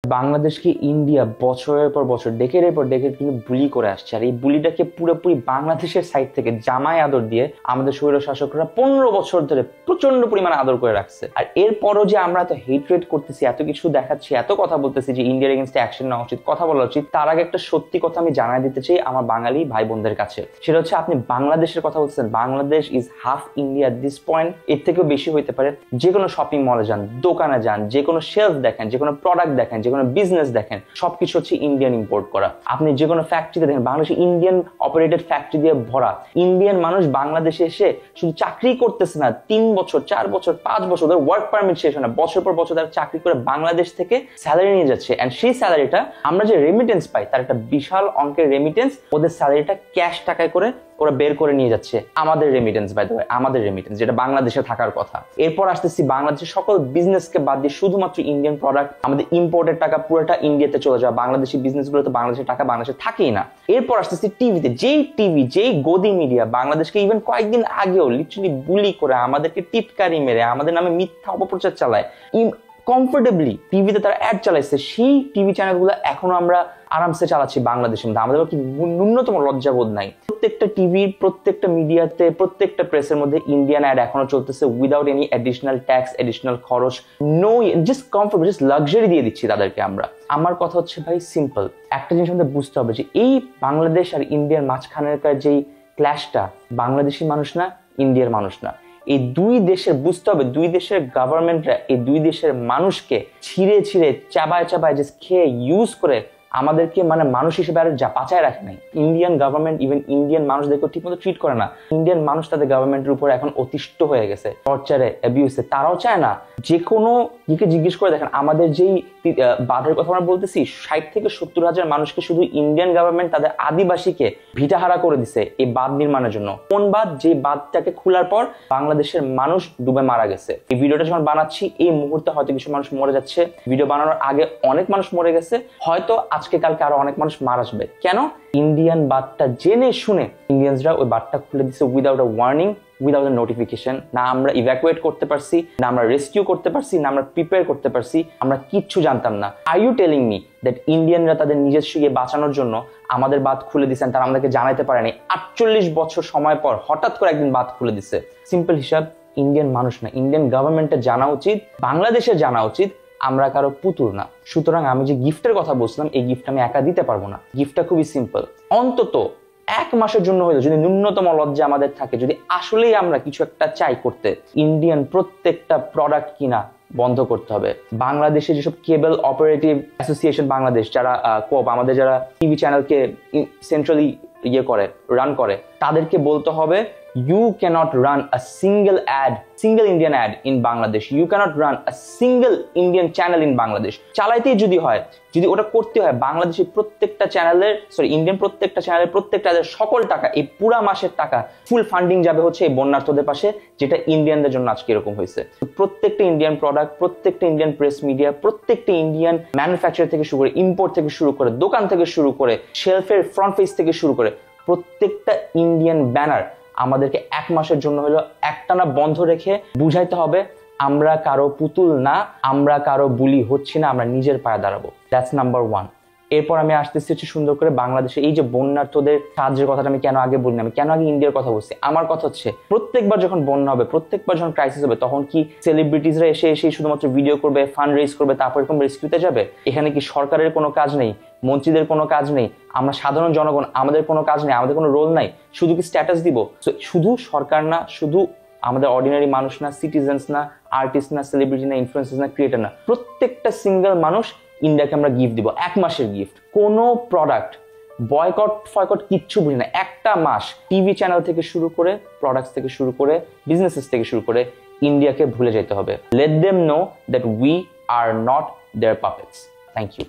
বাংলাদেশকে ইন্ডিয়া বছরের পর বছর ডেকেডের পর ডেকেড কিন্তু বুলি করে আসছে, আর এই বুলিটাকে পুরোপুরি বাংলাদেশের সাইড থেকে জামাই আদর দিয়ে আমাদের স্বৈর শাসকরা 15 বছর ধরে প্রচন্ড পরিমাণে আদর করে রাখছে। আর এরপরও যে আমরা এত হেট্রেট করতেছি, এত কিছু দেখাচ্ছি, এত কথা বলতেছি যে ইন্ডিয়ার এগেইনস্টে অ্যাকশন নেওয়া উচিত, কথা বলা উচিত, তার আগে একটা সত্যি কথা আমি জানাই দিতে চাই আমার বাঙালি ভাই বোনদের কাছে। সেটা হচ্ছে, আপনি বাংলাদেশের কথা বলছেন, Bangladesh is half India at this point. এর থেকেও বেশি হইতে পারে। যে কোনো শপিং মলে যান, দোকানে যান, যে কোনো শেলফ দেখেন, যে কোনো প্রোডাক্ট দেখেন, যে কোনো বিজনেস দেখেন, সবকিছু হচ্ছে ইন্ডিয়ান ইম্পোর্ট করা। আপনি যে কোনো ফ্যাক্টরিতে দেখেন, বাংলাদেশে ইন্ডিয়ান অপারেটেড ফ্যাক্টরি দিয়ে ভরা। ইন্ডিয়ান মানুষ বাংলাদেশে এসে শুধু চাকরি করতেছে না, 3 বছর 4 বছর 5 বছর ধরে ওয়ার্ক পারমিট শেষ হয় না, বছর পর বছর তারা চাকরি করে বাংলাদেশ থেকে স্যালারি নিয়ে যাচ্ছে। এন্ড সেই স্যালারিটা আমরা যে রেমিটেন্স পাই, তার একটা বিশাল অঙ্কের রেমিটেন্স, ওদের স্যালারিটা ক্যাশ টাকায় করে ওরা বের করে নিয়ে যাচ্ছে। আমাদের রেমিটেন্স, বাই দ্য ওয়ে, আমাদের রেমিটেন্স যেটা বাংলাদেশে থাকার কথা। এরপর আসতেছি বাংলাদেশের সকল বিজনেসকে বাদ দিয়ে শুধুমাত্র ইন্ডিয়ান প্রোডাক্ট, আমাদের ইম্পোর্টের টাকা পুরোটা ইন্ডিয়াতে চলে যাওয়া। বাংলাদেশি বিজনেসগুলো তো বাংলাদেশের টাকা বাংলাদেশে থাকেই না। এরপর আসতেছি টিভিতে, যেই টিভি, যেই গদি মিডিয়া বাংলাদেশকে ইভেন কয়েকদিন আগেও লিটারালি বুলি করে, আমাদেরকে টিটকারি মেরে, আমাদের নামে মিথ্যা অপপ্রচার চালায়, কমফোর্টেবলি টিভিতে তারা অ্যাড চালাইছে, সেই টিভি চ্যানেলগুলো এখনো আমরা আরামসে চালাচ্ছি বাংলাদেশের মধ্যে। আমাদের কি ন্যূনতম লজ্জাবোধ নাই? প্রত্যেকটা টিভির, প্রত্যেকটা মিডিয়াতে, প্রত্যেকটা প্রেসের মধ্যে ইন্ডিয়ান অ্যাড এখনো চলতেছে without any additional tax, additional খরচ, no, just comfort, just luxury দিয়ে দিচ্ছি তাদেরকে আমরা। আমার কথা হচ্ছে ভাই সিম্পল, একটা জিনিস আমাদের বুঝতে হবে যে এই বাংলাদেশ আর ইন্ডিয়ার মাঝখানেরকার যেই ক্ল্যাশটা, বাংলাদেশি মানুষ না, ইন্ডিয়ার মানুষ না, এই দুই দেশের বুঝতে হবে, দুই দেশের গভর্নমেন্টরা এই দুই দেশের মানুষকে ছিঁড়ে ছিঁড়ে চাবায় চাবায় জাস্ট খেয়ে ইউজ করে আমাদেরকে মানে মানুষ হিসেবে আর যা বাঁচায় রাখে নাই। ইন্ডিয়ান গভর্নমেন্ট ইভেন ইন্ডিয়ান মানুষদেরকে ঠিকমতো ট্রিট করে না। ইন্ডিয়ান মানুষ তাদের গভর্নমেন্টের উপর এখন অতিষ্ঠ হয়ে গেছে, টর্চারে, অ্যাবিউসে। তারাও চায় না, যে কোনো দিকে জিজ্ঞেস করে দেখেন, আমাদের যেই বাঁধের কথা আমরা বলতেছি, 60 থেকে 70 হাজার মানুষকে শুধু ইন্ডিয়ান গভর্নমেন্ট তাদের আদিবাসীকে ভিটাহারা করে দিছে এই বাঁধ নির্মাণের জন্য। কোন বাঁধ? যে বাঁধটাকে খোলার পর বাংলাদেশের মানুষ ডুবে মারা গেছে। এই ভিডিওটা যখন বানাচ্ছি এই মুহূর্তে হয়তো কিছু মানুষ মরে যাচ্ছে, ভিডিও বানানোর আগে অনেক মানুষ মরে গেছে, হয়তো আজকে কালকে আরো অনেক মানুষ মারা যাবে। কেন? ইন্ডিয়ান বাঁধটা জেনে শুনে ইন্ডিয়ানসরা ওই বাঁধটা খুলে দিছে without a warning, without a notification. না আমরা ইভ্যাকুয়েট করতে পারছি, না আমরা রেস্কিউ করতে পারছি, না আমরা প্রিপেয়ার করতে পারছি, আমরা কিচ্ছু জানতাম না। Are you telling me that ইন্ডিয়ানরা তাদের নিজস্ব বাঁচানোর জন্য আমাদের বাঁধ খুলে দিচ্ছেন, তারা আমাদেরকে জানাইতে পারেনি? 48 বছর সময় পর হঠাৎ করে একদিন বাঁধ খুলে দিচ্ছে। সিম্পল হিসাব, ইন্ডিয়ান মানুষ না, ইন্ডিয়ান গভর্নমেন্টের জানা উচিত, বাংলাদেশের জানা উচিত আমরা কারো পুতুল না। সুতরাং আমি যে গিফটের কথা বলছিলাম, এই গিফট আমি একা দিতে পারবো না। গিফটটা খুবই সিম্পল, অন্তত 1 মাসের জন্য হইলো যদি ন্যূনতম লজ্জা আমাদের থাকে, যদি আসলেই আমরা কিছু একটা চাই করতে, ইন্ডিয়ান প্রত্যেকটা প্রোডাক্ট কিনা বন্ধ করতে হবে। বাংলাদেশে যেসব কেবল অপারেটিভ অ্যাসোসিয়েশন বাংলাদেশ, যারা কোপ আমাদের যারা টিভি চ্যানেলকে সেন্ট্রালি রান করে, তাদেরকে বলতে হবে you cannot run a single Indian ad in Bangladesh, you cannot run a single Indian channel in Bangladesh। চালাইতেই যদি হয়, যদি ওটা করতে হয়, বাংলাদেশের প্রত্যেকটা চ্যানেলের, ইন্ডিয়ান প্রত্যেকটা চ্যানেলের প্রত্যেকটা সকল টাকা, এই পুরা মাসের টাকা ফুল ফান্ডিং যাবে হচ্ছে এই বন্যার্থদের পাশে, যেটা ইন্ডিয়ানদের জন্য আজকে এরকম হয়েছে। প্রত্যেকটা ইন্ডিয়ান প্রোডাক্ট, প্রত্যেকটা ইন্ডিয়ান প্রেস মিডিয়া, প্রত্যেকটা ইন্ডিয়ান ম্যানুফ্যাকচার থেকে শুরু করে, ইম্পোর্ট থেকে শুরু করে, দোকান থেকে শুরু করে, শেলফের ফ্রন্ট পেজ থেকে শুরু করে, প্রত্যেকটা ইন্ডিয়ান ব্যানার আমাদেরকে 1 মাসের জন্য হলো একটানা বন্ধ রেখে বুঝাইতে হবে আমরা কারো পুতুল না, আমরা কারো বুলি হচ্ছি না, আমরা নিজের পায়ে দাঁড়াবো। That's number 1। এরপর আমি আসতেছি হচ্ছে সুন্দর করে বাংলাদেশে এই যে বন্যার্থদের সাহায্যের কথাটা আমি কেন আগে বলি না, আমি কেন আগে ইন্ডিয়ার কথা বলছি। আমার কথা হচ্ছে, প্রত্যেকবার যখন বন্যা হবে, প্রত্যেকবার যখন ক্রাইসিস হবে, তখন কি সেলিব্রিটিসরা এসে শুধুমাত্র ভিডিও করবে, ফান্ড রেজ করবে, তারপর এরকম রেস্কিউতে যাবে? এখানে কি সরকারের কোনো কাজ নেই? মন্ত্রীদের কোনো কাজ নেই? আমরা সাধারণ জনগণ, আমাদের কোনো কাজ নেই? আমাদের কোনো রোল নাই? শুধু কি স্ট্যাটাস দিব? শুধু সরকার না, শুধু আমাদের অর্ডিনারি মানুষ না, সিটিজেন্স না, আর্টিস্ট না, সেলিব্রিটি না, ইনফ্লুয়েন্সার না, ক্রিয়েটর না, প্রত্যেকটা সিঙ্গেল মানুষ ইন্ডিয়াকে আমরা গিফট দিব, 1 মাসের গিফট। কোনো প্রোডাক্ট বয়কট কিচ্ছু বুঝি না। একটা মাস টিভি চ্যানেল থেকে শুরু করে, প্রোডাক্টস থেকে শুরু করে, বিজনেসেস থেকে শুরু করে ইন্ডিয়াকে ভুলে যেতে হবে। Let them know that we are not their puppets. Thank you.